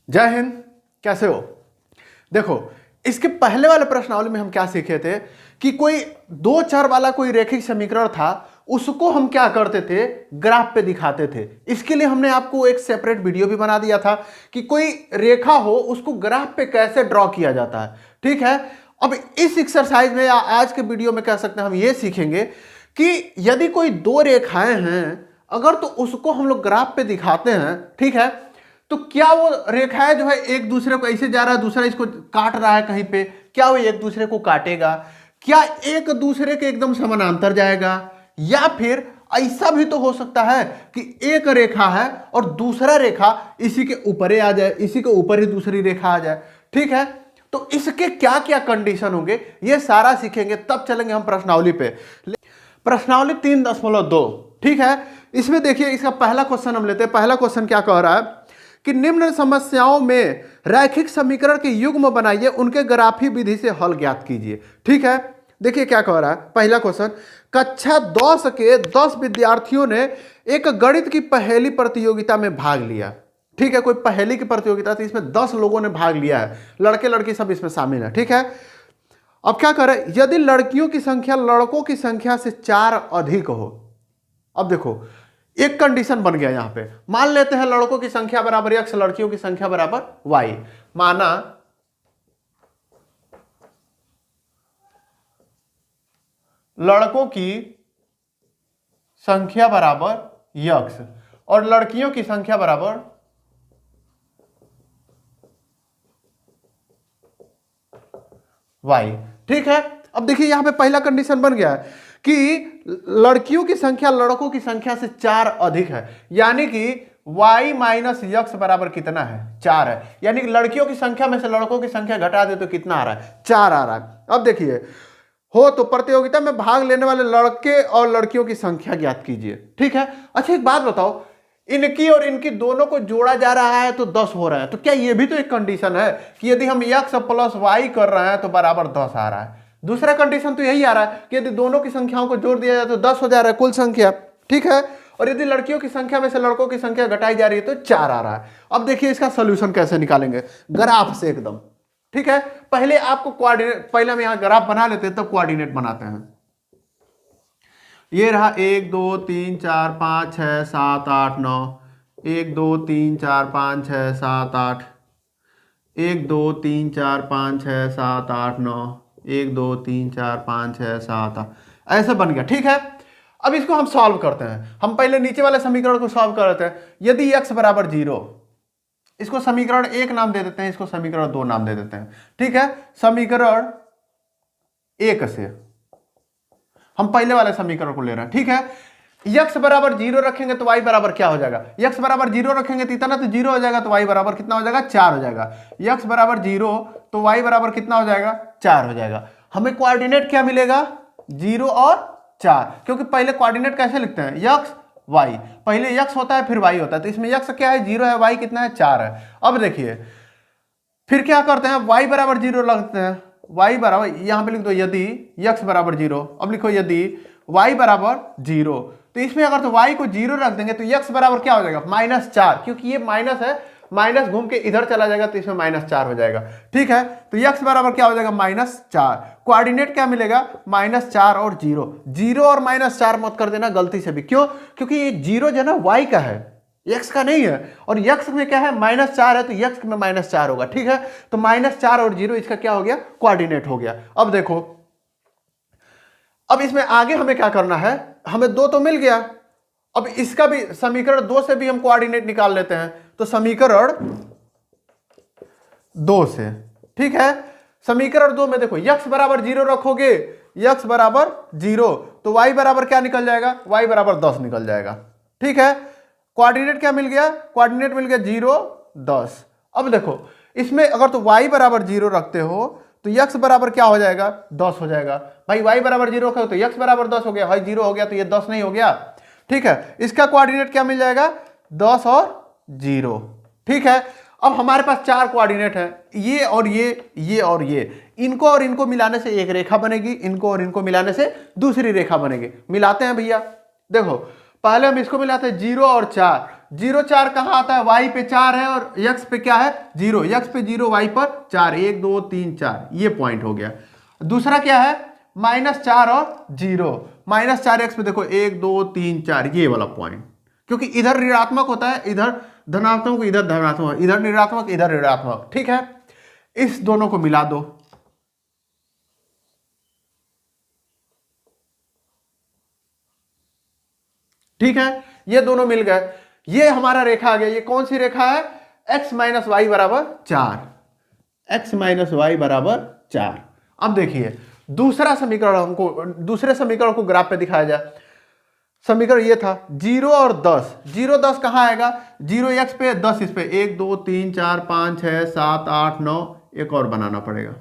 जय हिंद। कैसे हो? देखो, इसके पहले वाले प्रश्नावली में हम क्या सीखे थे कि कोई दो चर वाला कोई रैखिक समीकरण था, उसको हम क्या करते थे, ग्राफ पे दिखाते थे। इसके लिए हमने आपको एक सेपरेट वीडियो भी बना दिया था कि कोई रेखा हो उसको ग्राफ पे कैसे ड्रॉ किया जाता है। ठीक है, अब इस एक्सरसाइज में या आज के वीडियो में कह सकते हैं हम ये सीखेंगे कि यदि कोई दो रेखाएं हैं अगर, तो उसको हम लोग ग्राफ पे दिखाते हैं। ठीक है, तो क्या वो रेखाएं जो है एक दूसरे को ऐसे जा रहा है, दूसरा इसको काट रहा है कहीं पे, क्या वो एक दूसरे को काटेगा? क्या एक दूसरे के एकदम समानांतर जाएगा? या फिर ऐसा भी तो हो सकता है कि एक रेखा है और दूसरा रेखा इसी के ऊपर ही आ जाए, इसी के ऊपर ही दूसरी रेखा आ जाए। ठीक है, तो इसके क्या क्या कंडीशन होंगे ये सारा सीखेंगे, तब चलेंगे हम प्रश्नावली पे। प्रश्नावली 3.2। ठीक है, इसमें देखिए इसका पहला क्वेश्चन हम लेते हैं। पहला क्वेश्चन क्या कह रहा है कि निम्न समस्याओं में रैखिक समीकरण के युग्म बनाइए, उनके ग्राफी विधि से हल ज्ञात कीजिए। ठीक है, देखिए क्या कह रहा है पहला क्वेश्चन। कक्षा 10 के 10 विद्यार्थियों ने एक गणित की पहेली प्रतियोगिता में भाग लिया। ठीक है, कोई पहेली की प्रतियोगिता थी, इसमें 10 लोगों ने भाग लिया है, लड़के लड़की सब इसमें शामिल है। ठीक है, अब क्या करें, यदि लड़कियों की संख्या लड़कों की संख्या से 4 अधिक हो। अब देखो एक कंडीशन बन गया यहां पे, मान लेते हैं लड़कों की संख्या बराबर x, लड़कियों की संख्या बराबर y। माना लड़कों की संख्या बराबर x और लड़कियों की संख्या बराबर y। ठीक है, अब देखिए यहां पे पहला कंडीशन बन गया है कि लड़कियों की संख्या लड़कों की संख्या से 4 अधिक है, यानी कि y माइनस यक्स बराबर कितना है, 4 है। यानी कि लड़कियों की संख्या में से लड़कों की संख्या घटा दे तो कितना आ रहा है, 4 आ रहा है। अब देखिए हो तो प्रतियोगिता में भाग लेने वाले लड़के और लड़कियों की संख्या ज्ञात कीजिए। ठीक है, अच्छा एक बात बताओ, इनकी और इनकी दोनों को जोड़ा जा रहा है तो 10 हो रहा है, तो क्या ये भी तो एक कंडीशन है कि यदि हम x प्लस y कर रहे हैं तो बराबर 10 आ रहा है। दूसरा कंडीशन तो यही आ रहा है कि यदि दोनों की संख्याओं को जोड़ दिया जाए तो 10 हो जा रहा है कुल संख्या। ठीक है, और यदि लड़कियों की संख्या में से लड़कों की संख्या घटाई जा रही है तो 4 आ रहा है। अब देखिए इसका सोल्यूशन कैसे निकालेंगे, ग्राफ से एकदम। ठीक है, पहले आपको कोऑर्डिनेट, पहले हम यहां ग्राफ बना लेते हैं तब कोऑर्डिनेट बनाते हैं। ये रहा 1 2 3 4 5 6 7 8 9, 1 2 3 4 5 6 7 8, 1 2 3 4 5 6 7 8 9, 1 2 3 4 5 6 7 8, ऐसे बन गया। ठीक है, अब इसको हम सॉल्व करते हैं। हम पहले नीचे वाले समीकरण को सॉल्व कर लेते हैं। यदि x बराबर 0, इसको समीकरण 1 नाम दे देते हैं, इसको समीकरण 2 नाम दे देते हैं। ठीक है, समीकरण 1 से हम पहले वाले समीकरण को ले रहे हैं। ठीक है, x बराबर 0 रखेंगे तो y बराबर क्या हो जाएगा, x बराबर 0 रखेंगे तो इतना तो 0 हो जाएगा, तो y बराबर कितना हो जाएगा, 4 हो जाएगा। x बराबर 0 तो y बराबर कितना हो जाएगा, 4 हो जाएगा। हमें कोऑर्डिनेट क्या मिलेगा, 0 और 4, क्योंकि पहले कोऑर्डिनेट कैसे लिखते हैं, x y, पहले x होता है फिर y होता है, तो इसमें x क्या है, 0 है, y कितना है, 4 है। अब देखिए फिर क्या करते हैं, y बराबर 0 लगते हैं, y बराबर यहां पे लिख दो यदि x बराबर 0, अब लिखो यदि y बराबर 0, तो इसमें अगर तो y को 0 रख देंगे तो x बराबर क्या हो जाएगा, -4, क्योंकि ये माइनस है, माइनस घूम के इधर चला जाएगा तो इसमें -4 हो जाएगा। ठीक है, तो x बराबर क्या हो जाएगा, -4। कोऑर्डिनेट क्या मिलेगा, -4 और 0। 0 और -4 मत कर देना गलती से भी, क्यों, क्योंकि ये 0 जो है ना y का है, x का नहीं है, और x में क्या है, -4 है, तो x में -4 होगा। ठीक है, तो -4 और 0 इसका क्या हो गया, कोऑर्डिनेट हो गया। अब देखो, अब इसमें आगे हमें क्या करना है, हमें 2 तो मिल गया, अब इसका भी समीकरण 2 से भी हम कोऑर्डिनेट निकाल लेते हैं। तो समीकरण 2 से, ठीक है, समीकरण 2 में देखो x बराबर 0 रखोगे, x बराबर 0 तो y बराबर क्या निकल जाएगा, y बराबर 10 निकल जाएगा। ठीक है, कोऑर्डिनेट क्या मिल गया, कोऑर्डिनेट मिल गया 0 10। अब देखो इसमें अगर तो y बराबर 0 रखते हो तो x बराबर क्या हो जाएगा, 10 हो जाएगा। भाई y बराबर 0 रखो तो x बराबर 10 हो गया, भाई 0 हो गया तो ये 10 नहीं हो गया। ठीक है, इसका कोऑर्डिनेट क्या मिल जाएगा, 10 और 0। ठीक है, अब हमारे पास 4 कोऑर्डिनेट है, ये और ये और ये, इनको और इनको मिलाने से एक रेखा बनेगी, इनको और इनको मिलाने से दूसरी रेखा बनेगी। मिलाते हैं भैया, देखो पहले हम इसको मिलाते हैं 0 और 4, जीरो चार कहाँ आता है, वाई पे 4 है और यक्स पे क्या है 0, यक्स पे 0 वाई पर 4, 1 2 3 4, ये पॉइंट हो गया। दूसरा क्या है -4 और 0, -4 एक्स पे देखो 1 2 3 4, ये वाला पॉइंट, क्योंकि इधर ऋणात्मक होता है, इधर धनात्मक, इधर धनात्मक, इधर ऋणात्मक, इधर ऋणात्मक, ठीक है। इस दोनों को मिला दो, ठीक है, ये दोनों मिल गए, ये हमारा रेखा आ गया। ये कौन सी रेखा है, x माइनस वाई बराबर 4, x माइनस वाई बराबर 4। अब देखिए दूसरा समीकरण, हमको दूसरे समीकरण को ग्राफ पे दिखाया जाए। समीकरण ये था 0 और 10, 0 10 कहाँ आएगा, 0 x पे 10 इस पे, 1 2 3 4 5 6 7 8 9, एक और बनाना पड़ेगा,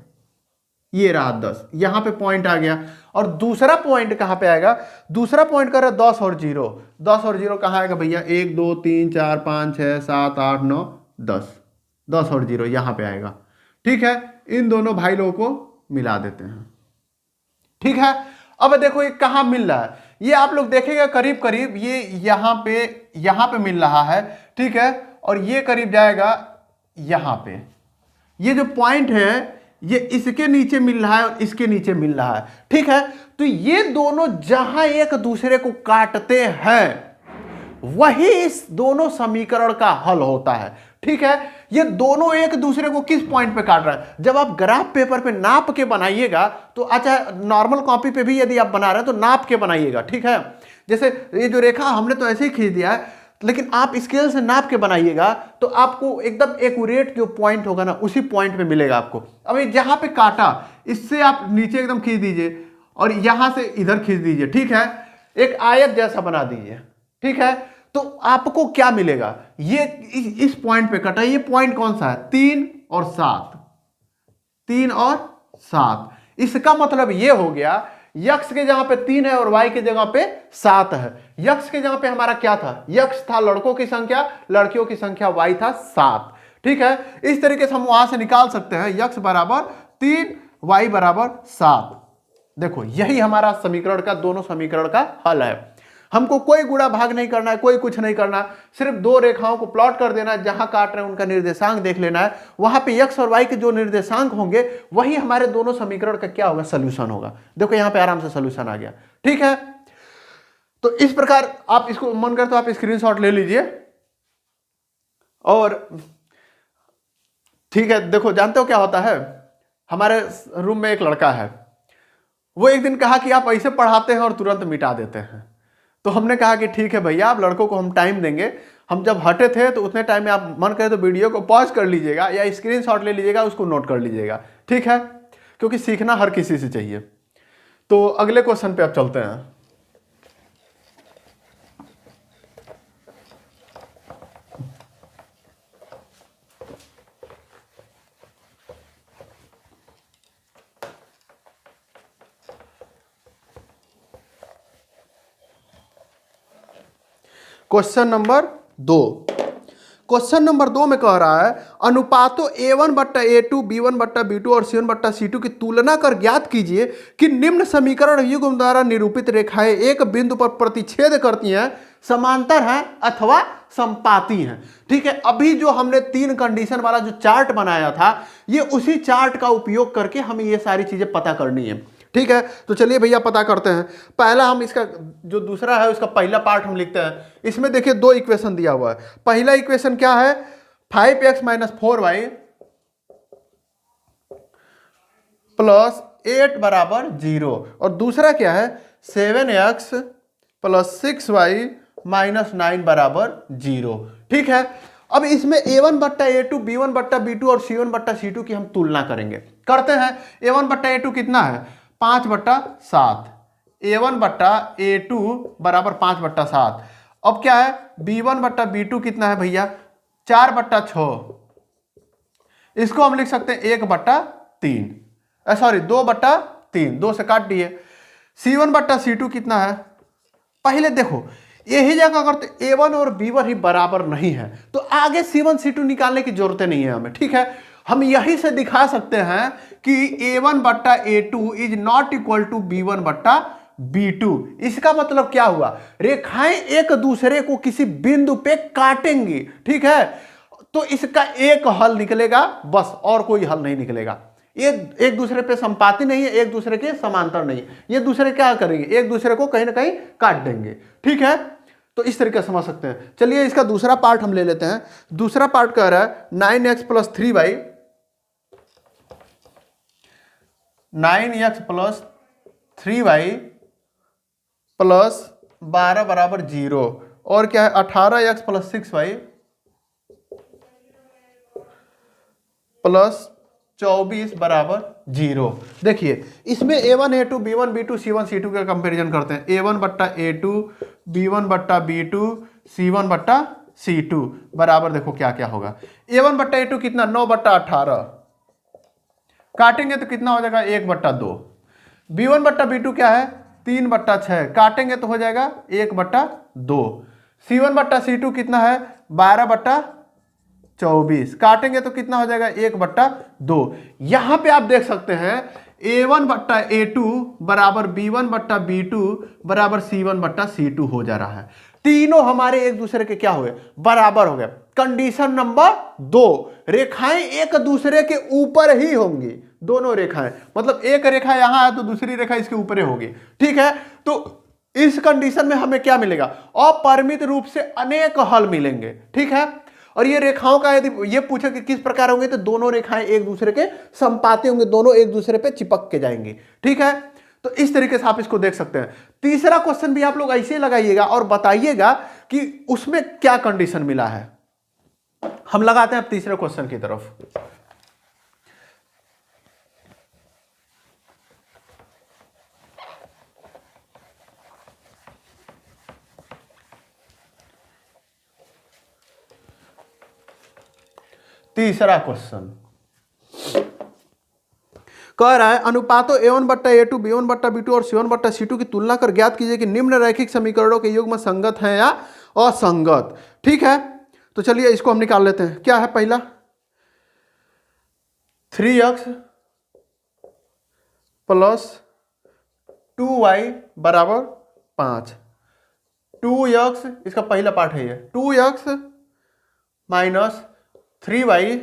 ये रहा 10, यहां पे पॉइंट आ गया। और दूसरा पॉइंट कहां पे आएगा, दूसरा पॉइंट कर रहा है 10 और 0, 10 और 0 कहां आएगा भैया, 1 2 3 4 5 6 7 8 9 10, 10 और 0 यहां पे आएगा, ठीक है। इन दोनों भाई लोगों को मिला देते हैं, ठीक है। अब देखो ये कहां मिल रहा है, ये आप लोग देखेंगे करीब करीब ये यहां पे मिल रहा है, ठीक है। और ये करीब जाएगा यहां पे, ये जो पॉइंट है ये इसके नीचे मिल रहा है और इसके नीचे मिल रहा है, ठीक है। तो ये दोनों जहां एक दूसरे को काटते हैं वही इस दोनों समीकरण का हल होता है, ठीक है। ये दोनों एक दूसरे को किस पॉइंट पे काट रहा है, जब आप ग्राफ पेपर पे नाप के बनाइएगा तो, अच्छा नॉर्मल कॉपी पे भी यदि आप बना रहे हैं तो नाप के बनाइएगा, ठीक है। जैसे ये जो रेखा हमने तो ऐसे ही खींच दिया है, लेकिन आप स्केल से नाप के बनाइएगा तो आपको एकदम एक्यूरेट जो पॉइंट होगा ना उसी पॉइंट पे मिलेगा आपको। अब ये जहां पे काटा इससे आप नीचे एकदम खींच दीजिए और यहां से इधर खींच दीजिए, ठीक है, एक आयत जैसा बना दीजिए, ठीक है। तो आपको क्या मिलेगा, ये इस पॉइंट पे कटा, ये पॉइंट कौन सा है, 3 और 7, 3 और 7। इसका मतलब ये हो गया यक्स के जगह पे 3 है और वाई के जगह पे 7 है। यक्स के जगह पे हमारा क्या था, यक्स था लड़कों की संख्या, लड़कियों की संख्या वाई था 7, ठीक है। इस तरीके से हम वहां से निकाल सकते हैं यक्स बराबर 3 वाई बराबर 7। देखो यही हमारा समीकरण का, दोनों समीकरण का हल है। हमको कोई गुणा भाग नहीं करना है, कोई कुछ नहीं करना, सिर्फ दो रेखाओं को प्लॉट कर देना है, जहां काट रहे हैं उनका निर्देशांक देख लेना है, वहां पे x और y के जो निर्देशांक होंगे वही हमारे दोनों समीकरण का क्या होगा, सॉल्यूशन होगा। देखो यहां पे आराम से सॉल्यूशन आ गया, ठीक है। तो इस प्रकार आप इसको मन कर तो आप स्क्रीनशॉट ले लीजिए। और ठीक है, देखो जानते हो क्या होता है, हमारे रूम में एक लड़का है, वो एक दिन कहा कि आप ऐसे पढ़ाते हैं और तुरंत मिटा देते हैं। तो हमने कहा कि ठीक है भैया, आप लड़कों को हम टाइम देंगे, हम जब हटे थे तो उतने टाइम में आप मन करे तो वीडियो को पॉज कर लीजिएगा या स्क्रीनशॉट ले लीजिएगा, उसको नोट कर लीजिएगा, ठीक है, क्योंकि सीखना हर किसी से चाहिए। तो अगले क्वेश्चन पे आप चलते हैं। क्वेश्चन नंबर 2, क्वेश्चन नंबर 2 में कह रहा है अनुपातों a1/a2 b1/b2 और c1/c2 की तुलना कर ज्ञात कीजिए कि निम्न समीकरण युग्म द्वारा निरूपित रेखाएं एक बिंदु पर प्रतिच्छेद करती हैं, समांतर हैं अथवा संपाती हैं, ठीक है। अभी जो हमने 3 कंडीशन वाला जो चार्ट बनाया था, ये उसी चार्ट का उपयोग करके हमें ये सारी चीजें पता करनी है, ठीक है। तो चलिए भैया पता करते हैं। पहला हम इसका जो दूसरा है उसका पहला पार्ट हम लिखते हैं। इसमें देखिए 2 इक्वेशन दिया हुआ है। पहला इक्वेशन क्या है, 5x - 4y + 8 = 0, और दूसरा क्या है 7x + 6y - 9 = 0, ठीक है। अब इसमें a1/a2 b1/b2 और c1/c2 की हम तुलना करेंगे, करते हैं। a1/a2 कितना है 5/7, a1/a2 बराबर 5/7। अब क्या है b1/b2 कितना है भैया 4/6, इसको हम लिख सकते हैं 1/3, सॉरी 2/3, 2 से काट दिए। c1/c2 कितना है, पहले देखो यही जगह अगर तो a1 और b1 ही बराबर नहीं है तो आगे c1 c2 निकालने की जरूरत नहीं है हमें, ठीक है। हम यही से दिखा सकते हैं कि a1/a2 is not equal to b1/b2, B2। इसका मतलब क्या हुआ, रेखाएं एक दूसरे को किसी बिंदु पे काटेंगी, ठीक है, तो इसका एक हल निकलेगा बस, और कोई हल नहीं निकलेगा। ये एक दूसरे पे संपाती नहीं है, एक दूसरे के समांतर नहीं है, ये दूसरे क्या करेंगे, एक दूसरे को कहीं ना कहीं काट देंगे, ठीक है। तो इस तरीके से समझ सकते हैं। चलिए इसका दूसरा पार्ट हम ले लेते हैं। दूसरा पार्ट कह रहा है 9x plus 3y, 9x plus 3y plus 12 बराबर 0, और क्या है 18x प्लस 6y प्लस 24 बराबर 0। देखिए इसमें a1 a2 b1 b2 c1 c2 का कंपैरिजन करते हैं। a1 बट्टा a2 b1 बट्टा b2 c1 बट्टा c2 बराबर, देखो क्या क्या होगा। a1 बट्टा a2 कितना, 9 बट्टा 18, काटेंगे तो कितना हो जाएगा 1 बट्टा 2। b1 बट्टा b2 क्या है 3 बट्टा 6, काटेंगे तो हो जाएगा 1 बट्टा 2। c1 बट्टा c2 कितना है 12 बट्टा 24, काटेंगे तो कितना हो जाएगा 1 बट्टा 2। यहां पे आप देख सकते हैं a1 बट्टा a2 बराबर b1 बट्टा b2 बराबर c1 बट्टा c2 हो जा रहा है। तीनों हमारे एक दूसरे के क्या हुए, बराबर हो गए। कंडीशन नंबर 2, रेखाएं एक दूसरे के ऊपर ही होंगी, दोनों रेखाएं, मतलब एक रेखा यहां है तो दूसरी रेखा इसके ऊपर होगी, ठीक है। तो इस कंडीशन में हमें क्या मिलेगा, अपरिमित रूप से अनेक हल मिलेंगे, ठीक है। और ये रेखाओं का यदि ये पूछे कि किस प्रकार होंगे, तो दोनों रेखाएं एक दूसरे के संपाती होंगे, दोनों एक दूसरे पे चिपक के जाएंगी, ठीक है। तो इस तरीके से आप इसको देख सकते हैं। तीसरा क्वेश्चन भी आप लोग ऐसे लगाइएगा और बताइएगा कि उसमें क्या कंडीशन मिला है। हम लगाते हैं अब तीसरे क्वेश्चन की तरफ। तीसरा क्वेश्चन कह रहा है अनुपातों a1 बट्टा a2 b1 बट्टा b2 और c1 बट्टा c2 की तुलना कर ज्ञात कीजिए कि निम्न रैखिक समीकरणों के युग्म संगत हैं या असंगत, ठीक है। तो चलिए इसको हम निकाल लेते हैं। क्या है पहला, 3x प्लस 2y बराबर 5, 2x इसका पहला पार्ट है ये, 2x माइनस 3y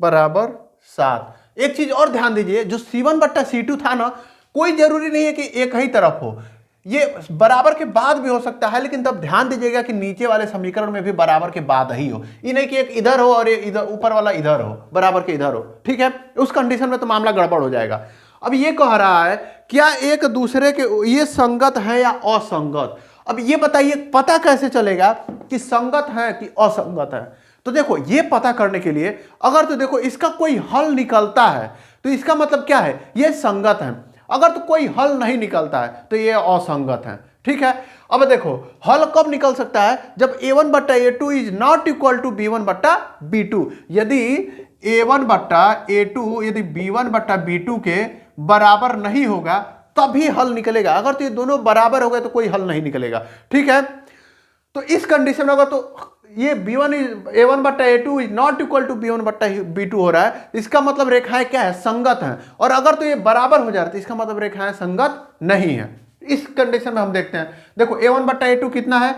बराबर 7। एक चीज और ध्यान दीजिए, जो c1 बट्टा c2 था ना, कोई जरूरी नहीं है कि एक ही तरफ हो, ये बराबर के बाद भी हो सकता है, लेकिन तब ध्यान दीजिएगा कि नीचे वाले समीकरण में भी बराबर के बाद ही हो, ये नहीं कि एक इधर हो और इधर ऊपर वाला इधर हो, बराबर के इधर हो, ठीक है। उस कंडीशन में तो मामला गड़बड़ हो जाएगा। अब ये कह रहा है क्या एक दूसरे के ये संगत है या असंगत। अब ये बताइए पता कैसे चलेगा कि संगत है कि असंगत है। तो देखो ये पता करने के लिए अगर तो देखो इसका कोई हल निकलता है तो इसका मतलब क्या है, ये संगत है। अगर तो कोई हल नहीं निकलता है तो ये असंगत है, ठीक है। अब देखो हल कब निकल सकता है, जब a1 बट्टा a2 is not equal to b1 बट्टा b2। यदि a1 बट्टा a2 यदि b1 बट्टा b2 के बराबर नहीं होगा तभी हल निकलेगा। अगर तो ये दोनों बराबर हो गए तो कोई हल नहीं निकलेगा, ठीक है। तो इस कंडीशन में अगर तो ये a1 बट्टा a2 is not equal to b1 बट्टा b2 हो रहा है, इसका मतलब रेखाएं क्या है, संगत हैं। और अगर तो ये बराबर हो जा रहा है तो इसका मतलब रेखाएं संगत नहीं है। इस कंडीशन में हम देखते हैं, देखो a1 बट्टा a2 कितना है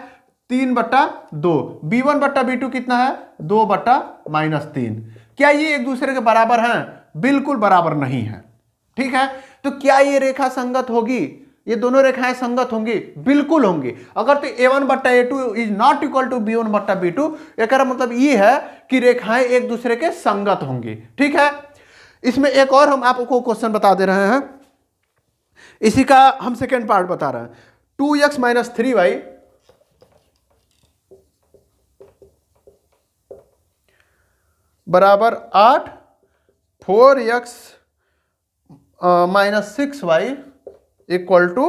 3 बट्टा 2, b1 बट्टा b2 कितना है 2 बट्टा -3। क्या ये एक दूसरे के बराबर हैं, बिल्कुल बराबर नहीं है, ठीक है। तो क्या ये रेखा संगत होगी, ये दोनों रेखाएं संगत होंगी, बिल्कुल होंगी। अगर तो a1 बट्टा a2 is not equal to b1 बट्टा b2, इसका मतलब ये है कि रेखाएं एक दूसरे के संगत होंगी, ठीक है। इसमें एक और हम आपको क्वेश्चन बता दे रहे हैं, इसी का हम सेकेंड पार्ट बता रहे हैं। 2x माइनस 3y बराबर 8, 4x minus 6y equal to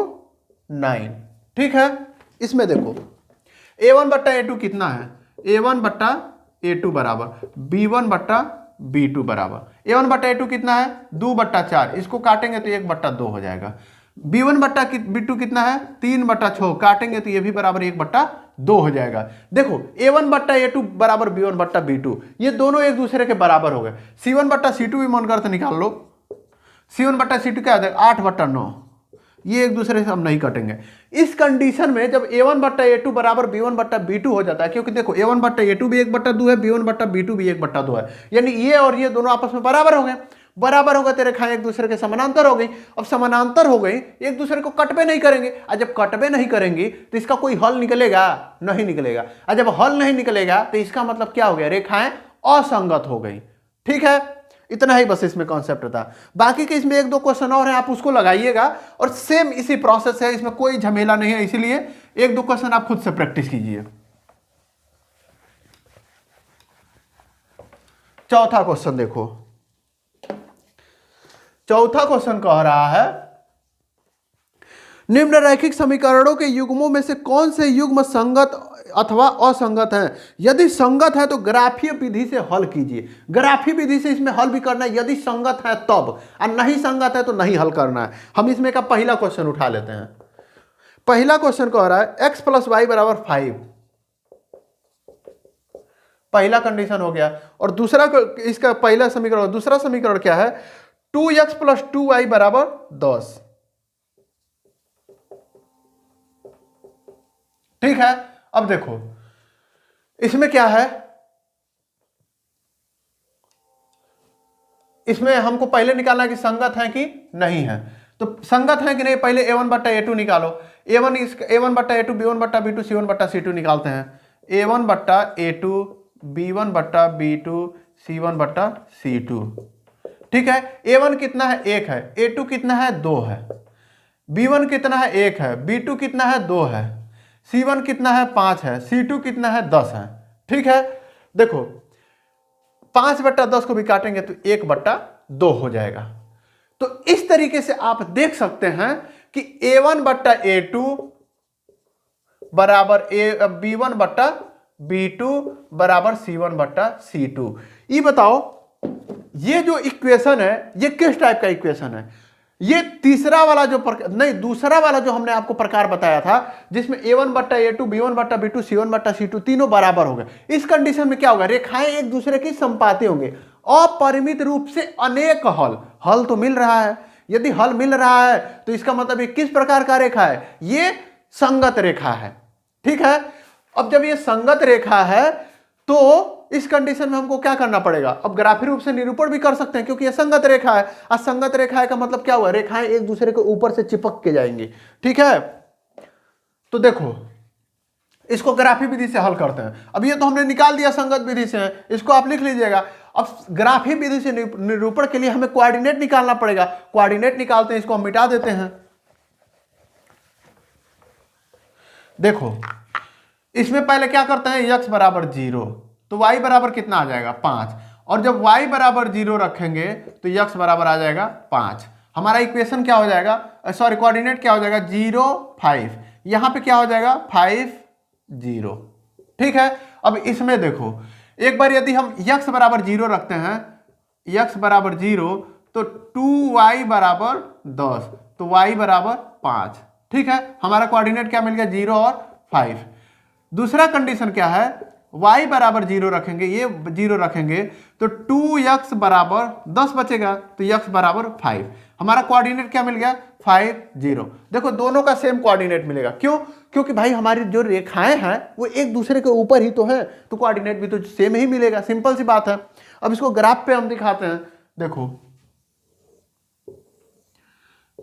9, ठीक है। इसमें देखो a1 बट्टा a2 कितना है, a1 बट्टा a2 बराबर b1 बट्टा b2 बराबर a1 बट्टा a2 कितना है 2 बट्टा 4, इसको काटेंगे तो 1 बट्टा 2 हो जाएगा। b1 बट्टा b2 कितना है 3 बट्टा 6, काटेंगे तो ये भी बराबर 1 बट्टा 2 हो जाएगा। देखो a1 बट्टा a2 बराबर b1 बट्टा b2, ये दोनों एक दूसरे के बराबर हो गए। c1 बट्टा c2 भी मन करते निकाल लो, c1 बट्टा c2 क्या है 8 बट्टा 9, ये एक दूसरे से हम नहीं कटेंगे। इस कंडीशन में जब a1 बट्टा a2 बराबर b1 बट्टा b2 हो जाता है, क्योंकि देखो a1 बट्टा a2 भी 1/2 है, b1 बट्टा b2 भी 1/2 है, यानी ये और ये दोनों आपस में बराबर हो गए। बराबर हो गए तो रेखाएं एक दूसरे के समानांतर हो गई। अब समानांतर हो गई, एक दूसरे को कटबे नहीं करेंगे, और जब कटबे नहीं करेंगी तो इसका कोई हल निकलेगा? नहीं निकलेगा। और जब हल नहीं निकलेगा तो इसका मतलब क्या हो गया? रेखाएं असंगत हो गई। ठीक है, इतना ही बस इसमें कॉन्सेप्ट था। बाकी के इसमें 1-2 क्वेश्चन और हैं, आप उसको लगाइएगा और सेम इसी प्रोसेस है, इसमें कोई झमेला नहीं है, इसीलिए 1-2 क्वेश्चन आप खुद से प्रैक्टिस कीजिए। चौथा क्वेश्चन देखो, चौथा क्वेश्चन कह रहा है निम्नरेखिक समीकरणों के युग्मों में से कौन से युग्म संगत अथवा असंगत हैं? यदि संगत है तो ग्राफीय विधि से हल कीजिए। ग्राफीय विधि से इसमें हल भी करना है, यदि संगत है तब, और नहीं संगत है तो नहीं हल करना है। हम इसमें का पहला क्वेश्चन उठा लेते हैं। पहला क्वेश्चन कह रहा है x + y = 5, पहला कंडीशन हो गया। और दूसरा, इसका पहला समीकरण, दूसरा समीकरण क्या है? 2x + 2y = 10। ठीक है, अब देखो इसमें क्या है, इसमें हमको पहले निकालना है कि संगत है कि नहीं है। तो संगत है कि नहीं, पहले a1 बट्टा a2 निकालो। a1 बट्टा a2 b1 बट्टा b2 c1 बट्टा c2 निकालते हैं। a1 बट्टा a2 b1 बट्टा b2 c1 बट्टा c2। ठीक है, a1 कितना है? 1 है। a2 कितना है? 2 है। b1 कितना है? 1 है। b2 कितना है? 2 है। c1 कितना है? 5 है। c2 कितना है? 10 है। ठीक है, देखो 5/10 को भी काटेंगे तो 1/2 हो जाएगा। तो इस तरीके से आप देख सकते हैं कि a1 बट्टा a2 बराबर b1 बट्टा b2 बराबर c1 बट्टा c2। ये बताओ, ये जो इक्वेशन है ये किस टाइप का इक्वेशन है? ये तीसरा वाला जो नहीं, दूसरा वाला जो हमने आपको प्रकार बताया था, जिसमें a1 बट्टा a2 b1 बट्टा b2 c1 बट्टा c2 तीनों बराबर हो गए। इस कंडीशन में क्या होगा? रेखाएं एक दूसरे की समपाती होंगे, अपरिमित रूप से अनेक हल तो मिल रहा है। यदि हल मिल रहा है तो इसका मतलब ये किस प्रकार का रेखा है? ये संगत रेखा है। ठीक है, अब जब ये संगत रेखा है तो इस कंडीशन में हमको क्या करना पड़ेगा? अब ग्राफीय रूप से निरूपण भी कर सकते हैं, क्योंकि ये संगत रेखा है। असंगत रेखा है का मतलब क्या हुआ? रेखाएं एक दूसरे के ऊपर से चिपक के जाएंगी। ठीक है, तो देखो इसको ग्राफीय विधि से हल करते हैं। अब ये तो हमने निकाल दिया संगत विधि से, इसको आप लिख लीजिएगा। अब ग्राफीय विधि से निरूपण के लिए हमें कोऑर्डिनेट निकालना पड़ेगा। कोऑर्डिनेट निकालते हैं, इसको हम मिटा देते हैं। देखो इसमें पहले क्या करते हैं? x बराबर 0, तो y बराबर कितना आ जाएगा? 5। और जब y बराबर 0 रखेंगे तो x बराबर आ जाएगा 5। हमारा इक्वेशन क्या हो जाएगा? सॉरी, कोऑर्डिनेट क्या हो जाएगा? 0 5। यहां पे क्या हो जाएगा? 5 0। ठीक है, अब इसमें देखो एक बार यदि हम x बराबर 0 रखते हैं, x बराबर 0, तो 2y बराबर 10, तो y बराबर 5। ठीक है, हमारा कोऑर्डिनेट क्या मिल गया? 0 और 5। दूसरा कंडीशन क्या है? y बराबर 0 रखेंगे, ये 0 रखेंगे तो 2x बराबर 10 बचेगा, तो x बराबर 5। हमारा कोऑर्डिनेट क्या मिल गया? 5 0। देखो दोनों का सेम कोऑर्डिनेट मिलेगा। क्यों? क्योंकि भाई हमारी जो रेखाएं हैं वो एक दूसरे के ऊपर ही तो है, तो कोऑर्डिनेट भी तो सेम ही मिलेगा। सिंपल सी बात है। अब इसको ग्राफ पे हम दिखाते हैं। देखो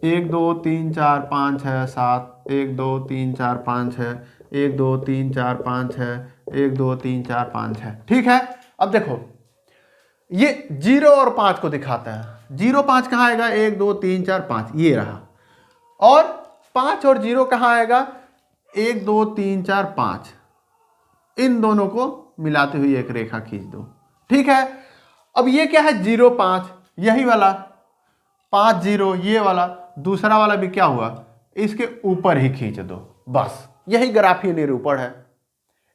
1 2 3 4 5 6 7, 1 2 3 4 5 6, 1 2 3 4 5 6, 1 2 3 4 5 6। ठीक है, अब देखो ये 0 और 5 को दिखाते हैं। 0 5 कहाँ आएगा? 1 2 3 4 5, ये रहा। और 5 और 0 कहाँ आएगा? 1 2 3 4 5। इन दोनों को मिलाते हुए एक रेखा खींच दो। ठीक है, अब ये क्या है? 0 5, यही वाला 5 0, ये वाला दूसरा वाला भी क्या हुआ? इसके ऊपर ही खींच दो, बस यही ग्राफीय निरूपण है।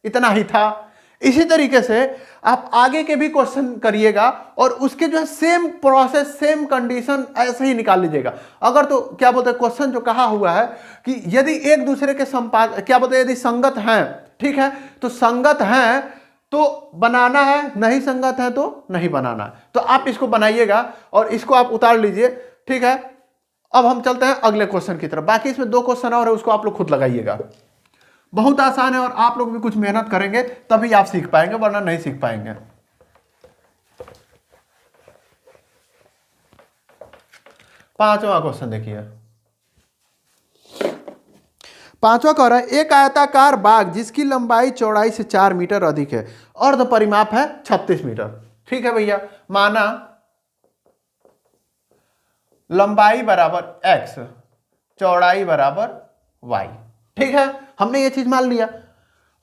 इतना ही था। इसी तरीके से आप आगे के भी क्वेश्चन करिएगा और उसके जो है सेम प्रोसेस, सेम कंडीशन ऐसे ही निकाल लीजिएगा। अगर तो क्या बोलते हैं, क्वेश्चन जो कहा हुआ है कि यदि एक दूसरे के क्या बोलते हैं, यदि संगत हैं, ठीक है, तो संगत हैं तो बनाना है, नहीं संगत है तो नहीं बनाना है। तो आप इसको बनाइएगा और इसको आप उतार लीजिए। ठीक है, अब हम चलते हैं अगले क्वेश्चन की तरफ। बाकी इसमें 2 क्वेश्चन और है, उसको आप लोग खुद लगाइएगा। बहुत आसान है और आप लोग भी कुछ मेहनत करेंगे तभी आप सीख पाएंगे, वरना नहीं सीख पाएंगे। 5वां क्वेश्चन देखिए। 5वां कह रहा है एक आयताकार बाग जिसकी लंबाई चौड़ाई से 4 मीटर अधिक है, अर्ध परिमाप है 36 मीटर। ठीक है भैया, माना लंबाई बराबर x, चौड़ाई बराबर y। ठीक है, हमने ये चीज मान लिया।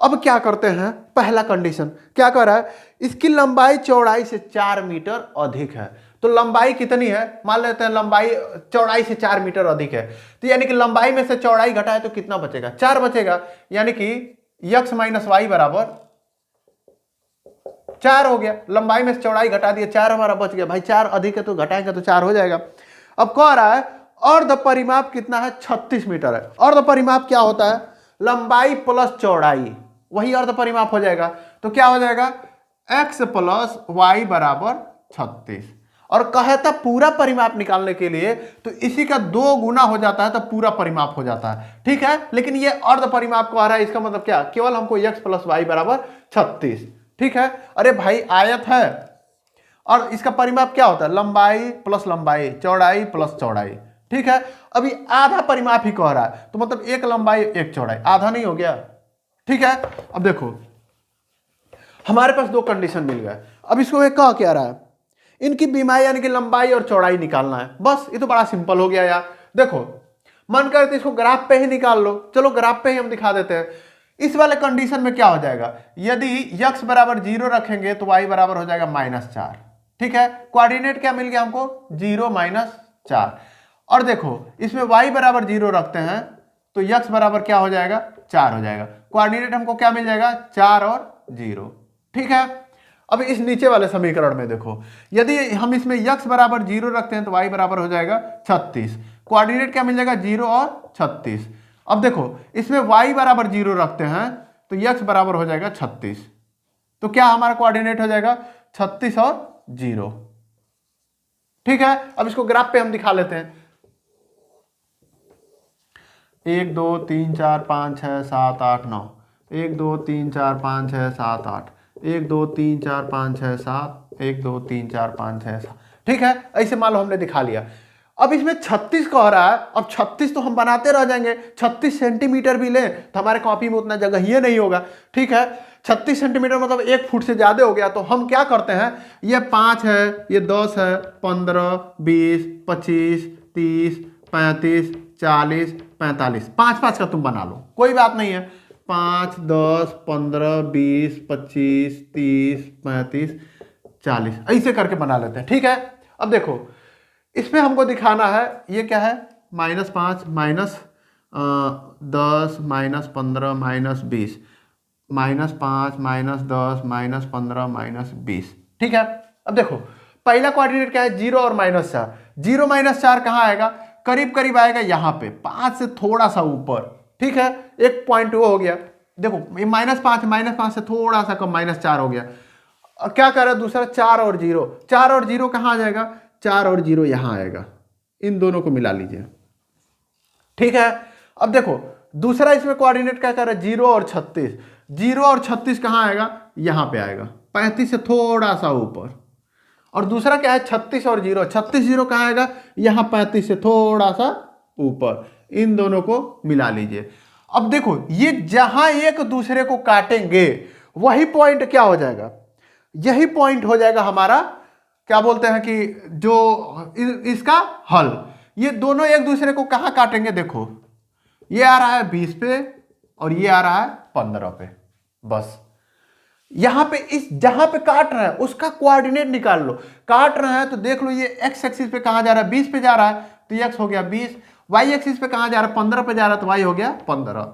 अब क्या करते हैं, पहला कंडीशन क्या कर रहा है, इसकी लंबाई चौड़ाई से 4 मीटर अधिक है। तो लंबाई कितनी है, मान लेते हैं लंबाई चौड़ाई से 4 मीटर अधिक है, तो यानी कि लंबाई में से चौड़ाई घटाए तो कितना बचेगा, 4 बचेगा। यानी कि x माइनस वाई बराबर 4 हो गया। लंबाई में से चौड़ाई घटा दिया, 4 हमारा बच गया। भाई 4 अधिक है तो घटाएंगे तो 4 हो जाएगा। अब कह रहा है अर्ध परिमाप कितना है, 36 मीटर है। अर्ध परिमाप क्या होता है, लंबाई प्लस चौड़ाई, वही अर्ध परिमाप हो जाएगा। तो क्या हो जाएगा, x प्लस वाई बराबर 36। और कहता पूरा परिमाप निकालने के लिए तो इसी का 2 गुना हो जाता है तो पूरा परिमाप हो जाता है। ठीक है, लेकिन ये अर्ध परिमाप को आ रहा है, इसका मतलब क्या, केवल हमको x प्लस वाई बराबर 36। ठीक है, अरे भाई आयत है और इसका परिमाप क्या होता है, लंबाई प्लस लंबाई, चौड़ाई प्लस चौड़ाई। ठीक है, अभी आधा परिमाप ही कह रहा है, तो मतलब एक लंबाई एक चौड़ाई, आधा नहीं हो गया। ठीक है, अब देखो हमारे पास 2 कंडीशन मिल गए। अब इसको मैं कह क्या रहा है, इनकी बीमारी यानी कि लंबाई और चौड़ाई निकालना है। बस ये तो बड़ा सिंपल हो गया यार। देखो मन करे तो इसको ग्राफ पे ही निकाल लो, चलो ग्राफ पे ही हम दिखा देते हैं। इस वाले कंडीशन में क्या हो जाएगा, यदि x बराबर 0 रखेंगे तो y बराबर हो जाएगा -4। ठीक है, कोऑर्डिनेट क्या मिल गया हमको, 0 -4। और देखो इसमें y बराबर 0 रखते हैं तो x बराबर क्या हो जाएगा, 4 हो जाएगा। कोऑर्डिनेट हमको क्या मिल जाएगा, 4 और 0। ठीक है, अब इस नीचे वाले समीकरण में देखो, यदि हम इसमें x बराबर 0 रखते हैं तो y बराबर हो जाएगा 36। कोऑर्डिनेट क्या मिल जाएगा, 0 और 36। अब देखो इसमें y बराबर 0 रखते हैं तो x बराबर हो जाएगा 36। तो क्या हमारा कोऑर्डिनेट हो जाएगा 36 और 0। ठीक है, अब इसको ग्राफ पे हम दिखा लेते हैं। 1 2 3 4 5 6 7 8 9, 1 2 3 4 5 6 7 8, 1 2 3 4 5 6 7, 1 2 3 4 5 6 7। ठीक है, ऐसे मान लो हमने दिखा लिया। अब इसमें 36 कह रहा है, अब 36 तो हम बनाते रह जाएंगे। 36 सेंटीमीटर भी लें तो हमारे कॉपी में उतना जगह ही नहीं होगा। ठीक है, 36 सेंटीमीटर मतलब 1 फुट से ज्यादा हो गया। तो हम क्या करते हैं, ये 5 है, ये 10 है, 15 20 25 30 35 40 45, 5 का तुम बना लो, कोई बात नहीं है। 5 10 15 20 25 30 35 40 ऐसे करके बना लेते हैं। ठीक है, अब देखो इसमें हमको दिखाना है, ये क्या है, -5 -10 -15 -20, -5 -10 -15 -20। ठीक है, अब देखो पहला कोऑर्डिनेट क्या है, 0 और -4। 0 -4 कहाँ आएगा, करीब करीब आएगा यहाँ पे, 5 से थोड़ा सा ऊपर। ठीक है, एक पॉइंट वो हो गया। देखो ये -5 से थोड़ा सा कम, -4 हो गया। क्या कर रहा है दूसरा, 4 और 0, 4 और 0 कहाँ आ जाएगा, 4 और 0 यहां आएगा, इन दोनों को मिला लीजिए। ठीक है, अब देखो दूसरा इसमें कोऑर्डिनेट क्या कर रहा है, 0 और 36। 0 और 36 कहां आएगा, यहां पे आएगा, 35 से थोड़ा सा ऊपर। और दूसरा क्या है, 36 और 0, 36 0 कहां आएगा, यहां 35 से थोड़ा सा ऊपर। इन दोनों को मिला लीजिए। अब देखो ये जहां एक दूसरे को काटेंगे वही पॉइंट क्या हो जाएगा, यही पॉइंट हो जाएगा हमारा, क्या बोलते हैं कि जो इसका हल। ये दोनों एक दूसरे को कहां काटेंगे, देखो ये आ रहा है 20 पे और ये आ रहा है 15 पे। बस यहां पे इस जहां पे काट रहा है उसका कोऑर्डिनेट निकाल लो। काट रहा है तो देख लो ये एक्स एक्सिस पे कहां जा रहा है, 20 पे जा रहा है तो ये एक्स हो गया 20। वाई एक्सिस पे कहां जा रहा है, 15 पे जा रहा है तो वाई हो गया 15।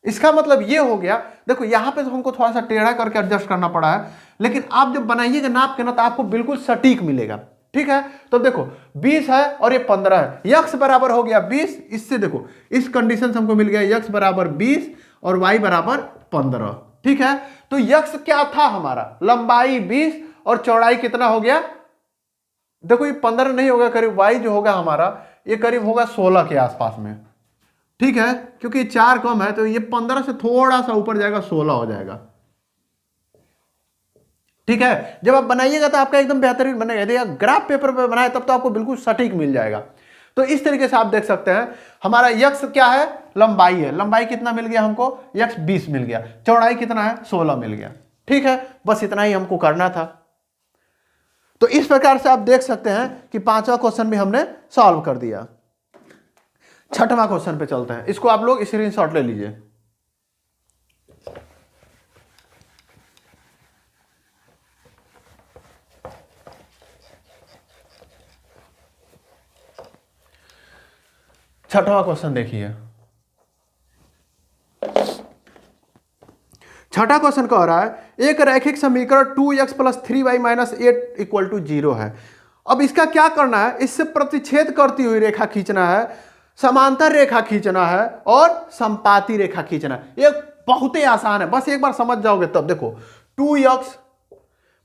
इसका मतलब ये हो गया, देखो यहां पे तो हमको थोड़ा सा टेढ़ा करके एडजस्ट करना पड़ा है, लेकिन आप जब बनाइएगा नाप के ना तो आपको बिल्कुल सटीक मिलेगा। ठीक है, तो देखो 20 है और ये 15 है, यक्स बराबर हो गया 20। इससे देखो इस कंडीशन से हमको मिल गया यक्स बराबर 20 और वाई बराबर 15। ठीक है, तो यक्स क्या था हमारा, लंबाई 20 और चौड़ाई कितना हो गया, देखो ये 15 नहीं होगा, करीब वाई जो होगा हमारा ये करीब होगा 16 के आसपास में, ठीक है, क्योंकि 4 कम है तो ये 15 से थोड़ा सा ऊपर जाएगा, 16 हो जाएगा, ठीक है। जब आप बनाइएगा तो आपका एकदम बेहतरीन बनेगा। यदि आप ग्राफ पेपर पे बनाए तब तो आपको बिल्कुल सटीक मिल जाएगा। तो इस तरीके से आप देख सकते हैं हमारा यक्स क्या है, लंबाई है, लंबाई कितना मिल गया हमको, यक्स 20 मिल गया, चौड़ाई कितना है 16 मिल गया, ठीक है। बस इतना ही हमको करना था। तो इस प्रकार से आप देख सकते हैं कि 5वां क्वेश्चन भी हमने सॉल्व कर दिया। 6वां क्वेश्चन पे चलते हैं, इसको आप लोग स्क्रीनशॉट ले लीजिए। छठवां क्वेश्चन देखिए। छठा क्वेश्चन कह रहा है एक रैखिक समीकरण 2x + 3y - 8 = 0 है। अब इसका क्या करना है, इससे प्रतिच्छेद करती हुई रेखा खींचना है, समांतर रेखा खींचना है और संपाती रेखा खींचना है। ये बहुत ही आसान है, बस एक बार समझ जाओगे तब। देखो 2x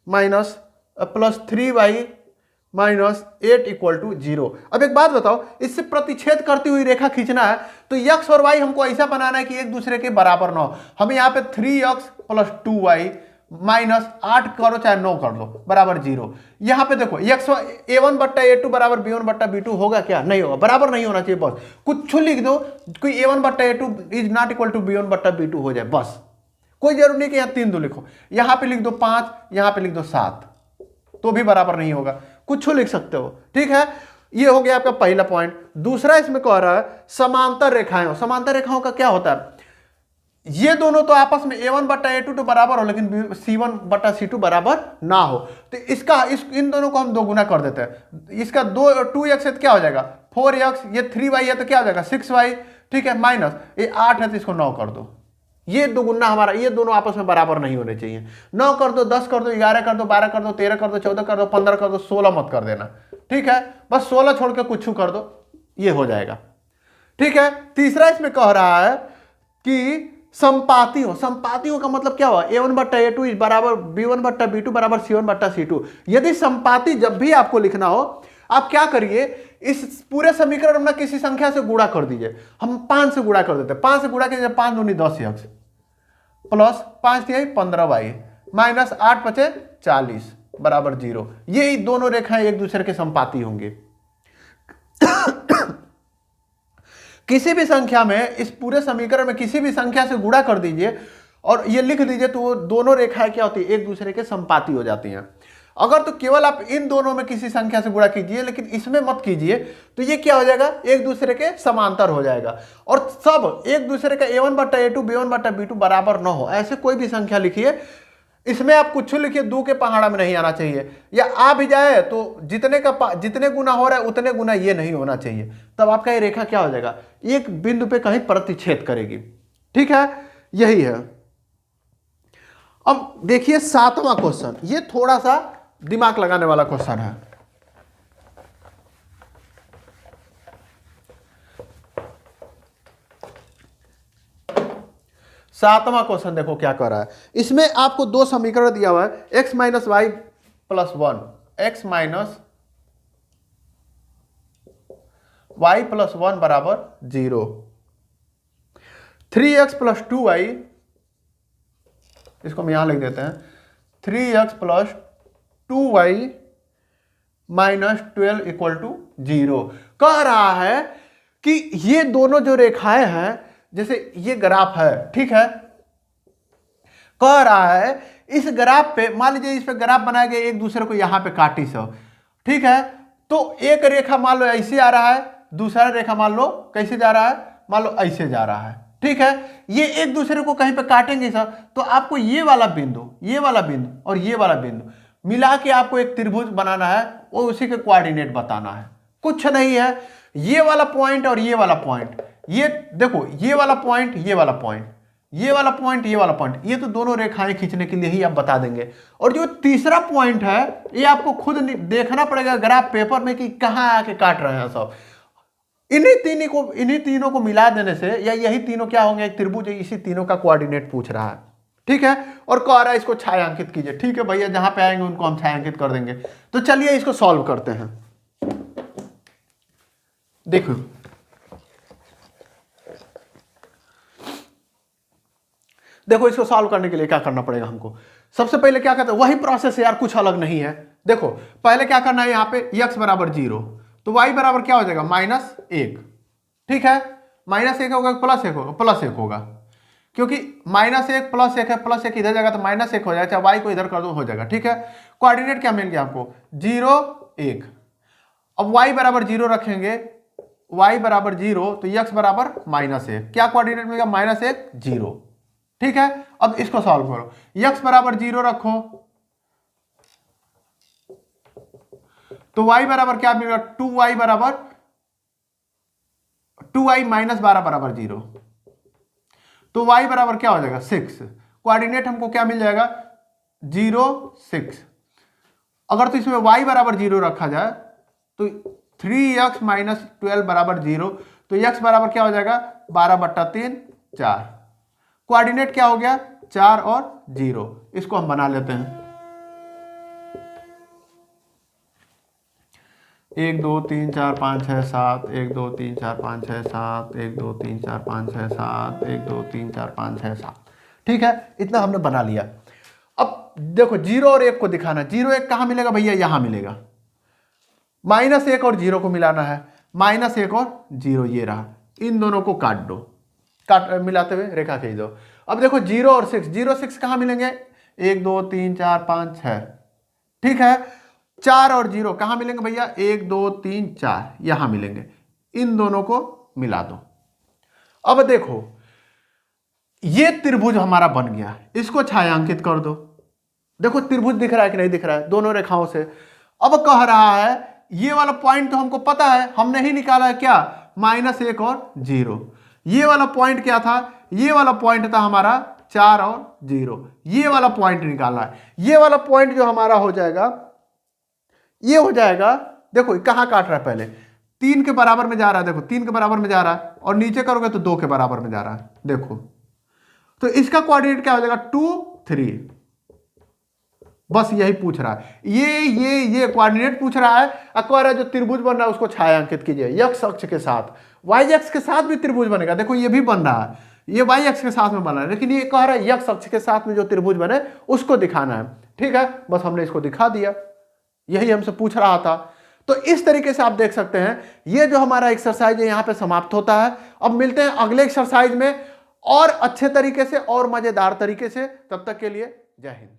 + 3y - 8 = 0। अब एक बात बताओ, इससे प्रतिच्छेद करती हुई रेखा खींचना है तो x और y हमको ऐसा बनाना है कि एक दूसरे के बराबर ना हो। हमें यहाँ पे 3x + 2y - 8 करो चाहे 9 कर दो बराबर 0। यहाँ पे देखो x a1/a2 बराबर b1/b2 होगा क्या, नहीं होगा, बराबर नहीं होना चाहिए। बस कुछ लिख दो कोई a1/a2 is not equal to b1/b2 हो जाए, बस कोई जरूरी नहीं कि यहाँ 3 दो लिखो, यहाँ पे लिख दो 5, यहाँ पे लिख दो 7, तो भी बराबर नहीं होगा, कुछ लिख सकते हो, ठीक है। ये हो गया आपका पहला पॉइंट। दूसरा इसमें कह रहा है समांतर रेखाएं। समांतर रेखाओं का क्या होता है, ये दोनों तो आपस में a1/a2 तो बराबर हो लेकिन c1/c2 बराबर ना हो, तो इन दोनों को हम 2 गुना कर देते हैं। इसका 2x है तो क्या हो जाएगा 4x, ये 3y है तो क्या हो जाएगा 6y, ठीक है, माइनस ये 8 है तो इसको 9 कर दो। ये 2 गुना हमारा, ये दोनों आपस में बराबर नहीं होने चाहिए। 9 कर दो, 10 कर दो, 11 कर दो, 12 कर दो, 13 कर दो, 14 कर दो, 15 कर दो, 16 मत कर देना, ठीक है। बस 16 छोड़ के कुछ कर दो, ये हो जाएगा, ठीक है। तीसरा इसमें कह रहा है कि संपातियों। संपातियों का मतलब क्या हुआ, a1/a2 बराबर b1/b2 बराबर c1/c2। यदि संपाति जब भी आपको लिखना हो आप क्या करिए, इस पूरे समीकरण में किसी संख्या से गुणा कर दीजिए। हम 5 से गुणा कर देते हैं, 5 से गुणा कीजिए, 5 दूनी 10x प्लस 5 तिहाई 15y माइनस 8 × 5 = 40 बराबर 0। ये दोनों रेखाएं एक दूसरे के संपाती होंगे। किसी भी संख्या में, इस पूरे समीकरण में किसी भी संख्या से गुणा कर दीजिए और ये लिख दीजिए तो वो दोनों रेखाएं क्या होती है, एक दूसरे के संपाती हो जाती हैं। अगर तो केवल आप इन दोनों में किसी संख्या से गुणा कीजिए लेकिन इसमें मत कीजिए तो ये क्या हो जाएगा, एक दूसरे के समांतर हो जाएगा। और सब एक दूसरे का a1/a2 b1/b2 बराबर ना हो, ऐसे कोई भी संख्या लिखिए। इसमें आप कुछ लिखिए, 2 के पहाड़ा में नहीं आना चाहिए, या आ भी जाए तो जितने गुना हो रहा है उतने गुना ये नहीं होना चाहिए, तब आपका ये रेखा क्या हो जाएगा, एक बिंदु पे कहीं प्रतिच्छेद करेगी, ठीक है। यही है। अब देखिए 7वां क्वेश्चन, ये थोड़ा सा दिमाग लगाने वाला क्वेश्चन है। सातवां क्वेश्चन देखो क्या कर रहा है। इसमें आपको 2 समीकरण दिया हुआ है, x - y + 1, x - y + 1 बराबर 0, 3x + 2y, इसको हम यहां लिख देते हैं, 3x + 2y - 12 = 0। कह रहा है कि ये दोनों जो रेखाएं हैं, जैसे ये ग्राफ है, ठीक है, कह रहा है इस ग्राफ पे, मान लीजिए इस पे ग्राफ बनाया गया, एक दूसरे को यहां पे काटी सब, ठीक है। तो एक रेखा मान लो ऐसे आ रहा है, दूसरा रेखा मान लो कैसे जा रहा है, मान लो ऐसे जा रहा है, ठीक है। ये एक दूसरे को कहीं पे काटेंगे सब, तो आपको ये वाला बिंदु और ये वाला बिंदु मिला के आपको एक त्रिभुज बनाना है, वो उसी के कोऑर्डिनेट बताना है, कुछ नहीं है। ये वाला पॉइंट और ये वाला पॉइंट, ये देखो ये वाला पॉइंट, ये वाला पॉइंट, ये वाला पॉइंट, ये वाला पॉइंट, ये तो दोनों रेखाएं खींचने के लिए ही आप बता देंगे। और जो तीसरा पॉइंट है ये आपको खुद देखना पड़ेगा ग्राफ पेपर में कि कहाँ आके काट रहे हैं सब। इन्हीं तीनों को मिला देने से, या यही तीनों क्या होंगे, एक त्रिभुज, इसी तीनों का कोऑर्डिनेट पूछ रहा है, ठीक है। और कह रहा है इसको छायांकित कीजिए, ठीक है भैया, जहां पे आएंगे उनको हम छायांकित कर देंगे। तो चलिए इसको सॉल्व करते हैं। देखो देखो इसको सॉल्व करने के लिए क्या करना पड़ेगा हमको। सबसे पहले क्या करते हैं, वही प्रोसेस है यार, कुछ अलग नहीं है। देखो पहले क्या करना है, यहाँ पे x बराबर 0, तो y बराबर क्या हो जाएगा -1। ठीक है, -1 होगा +1 होगा, +1 होगा, क्योंकि -1 +1 है, +1 इधर जाएगा तो -1 हो जाएगा, चाहे y को इधर कर दो हो जाएगा। ठीक है, कोऑर्डिनेट क्या मिल गया आपको 0 1। अब y बराबर 0 रखेंगे, y बराबर 0 तो x बराबर -1, क्या कोऑर्डिनेट मिलेगा -1 0। ठीक है, अब इसको सॉल्व करो, x बराबर 0 रखो तो y बराबर क्या मिलेगा 2y बराबर 2y -12 बराबर 0, तो y बराबर क्या हो जाएगा 6। कोऑर्डिनेट हमको क्या मिल जाएगा 0 6। अगर तो इसमें y बराबर 0 रखा जाए तो 3x - 12 बराबर 0, तो x बराबर क्या हो जाएगा 12/3 4। कोऑर्डिनेट क्या हो गया 4 और 0, इसको हम बना लेते हैं 1 2 3 4 5 6 7 1 2 3 4 5 6 7 1 2 3 4 5 6 7 1 2 3 4 5 6 7। ठीक है, इतना हमने बना लिया। अब देखो 0 और 1 को दिखाना, 0 1 कहां मिलेगा भैया, यहां मिलेगा। -1 और 0 को मिलाना है, -1 और 0 ये रहा, इन दोनों को काट दो, मिलाते हुए रेखा खींच दो। अब देखो 0 और 6, 0 6 कहां मिलेंगे 1 2 3 4 5 6। ठीक है, 4 और 0 कहां मिलेंगे भैया 1 2 3 4, यहां मिलेंगे, इन दोनों को मिला दो। अब देखो ये त्रिभुज हमारा बन गया, इसको छायांकित कर दो। देखो त्रिभुज दिख रहा है कि नहीं दिख रहा है दोनों रेखाओं से। अब कह रहा है ये वाला पॉइंट तो हमको पता है, हमने ही निकाला है क्या -1 और 0। ये वाला पॉइंट क्या था, ये वाला पॉइंट था हमारा 4 और 0, ये वाला पॉइंट निकाला है। ये वाला पॉइंट जो हमारा हो जाएगा, ये हो जाएगा, देखो कहां काट रहा है, पहले 3 के बराबर में जा रहा है, देखो 3 के बराबर में जा रहा है, और नीचे करोगे तो 2 के बराबर में जा रहा है। देखो तो इसका कोऑर्डिनेट क्या हो जाएगा 2 3, बस यही पूछ रहा है, ये कोऑर्डिनेट पूछ रहा है। कह रहा है जो त्रिभुज बन रहा है उसको छायांकित कीजिए x अक्ष के साथ, y अक्ष के साथ भी त्रिभुज बनेगा। देखो ये भी बन रहा है, ये y अक्ष के साथ में बन रहा है, लेकिन ये कह रहा है x अक्ष के साथ में जो त्रिभुज बने उसको दिखाना है। ठीक है, बस हमने इसको दिखा दिया, यही हमसे पूछ रहा था। तो इस तरीके से आप देख सकते हैं ये जो हमारा एक्सरसाइज है यहाँ पे समाप्त होता है। अब मिलते हैं अगले एक्सरसाइज में और अच्छे तरीके से और मजेदार तरीके से, तब तक के लिए जय हिंद।